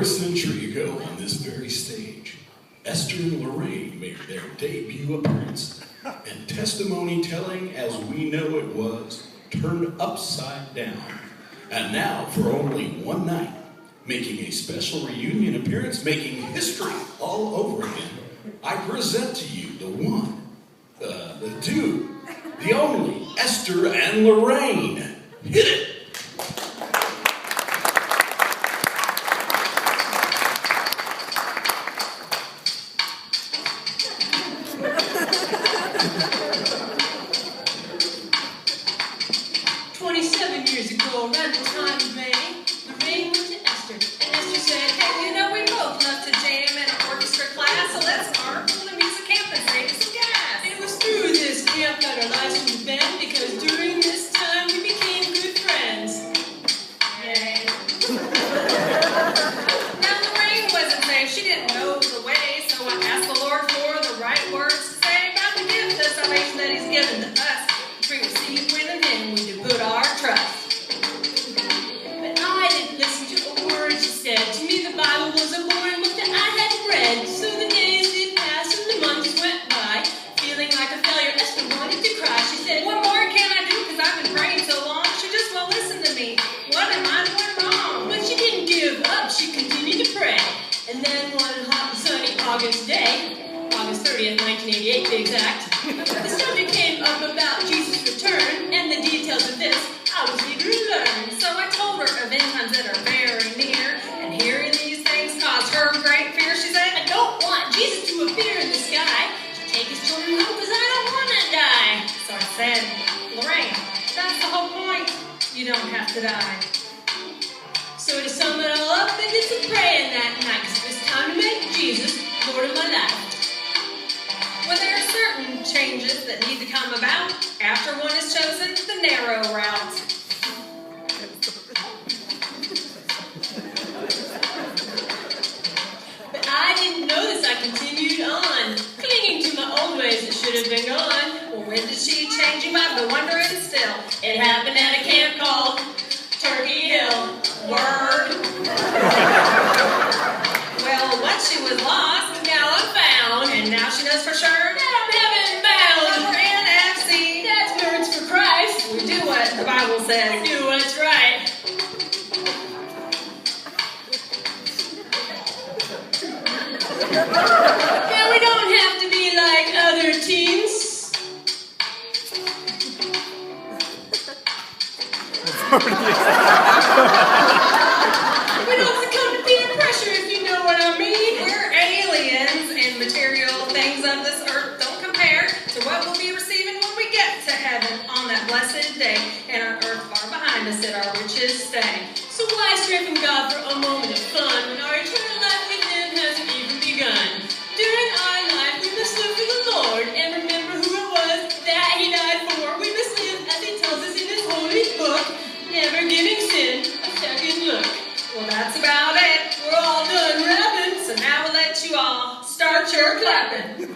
Century ago on this very stage, Esther and Lorraine made their debut appearance, and testimony telling as we know it was turned upside down. And now, for only one night, making a special reunion appearance, making history all over again, I present to you the one, the two, the only, Esther and Lorraine. Hit it! Years ago, around the time of May, Lorraine went to Esther, and Esther said, "Hey, you know, we both love to jam in an orchestra class, so let's start up the music camp and save some gas." It was through this camp that our lives would bend, because during this time we became good friends. Yay. Now, Lorraine wasn't saved. She didn't know the way, so I asked the Lord for the right words to say about the gift of salvation that He's given to us. We receive when and then we do put our trust. To me, the Bible was a boring book that I hadn't read. So the days did pass and the months went by. Feeling like a failure, Esther wanted to cry. She said, "What more can I do? Because I've been praying so long. She just won't listen to me. What am I doing wrong?" But she didn't give up. She continued to pray. And then one hot and sunny August day, August 30th, 1988 to be exact, the subject came up about Jesus' return, and the details of this I was eager to learn. So I told her of end times that are very near, and hearing these things caused her great fear. She said, "I don't want Jesus to appear in the sky to take His children home, because I don't want to die." So I said, "Lorraine, that's the whole point. You don't have to die." So to sum it all up, I did some praying that night, because it was time to make Jesus Lord of my life. Well, there are certain changes that need to come about after one is chosen the narrow route. But I didn't know this. I continued on, clinging to my old ways that should have been gone. Well, when did she change? You might be wondering still. It happened at a camp called Turkey Hill. Word. Well, once she was lost, now I'm found, and now she knows for sure that I'm heaven bound. We're NFC, that's words for Christ. We do what the Bible says. We do what's right. Now we don't have to be like other teens. We don't succumb to peer pressure, if you know what I mean. We're aliens, and material things of this earth don't compare to what we'll be receiving when we get to heaven on that blessed day, and our earth far behind us at our richest stay. So why stray from God for a moment of fun when our eternal life with Him hasn't even begun? During our life, we must live for the Lord and remember who it was that He died for. We must live as He tells us in His holy book, never giving sin a second look. Well, that's about it. We're all done rapping, so now we'll let you all start your clapping.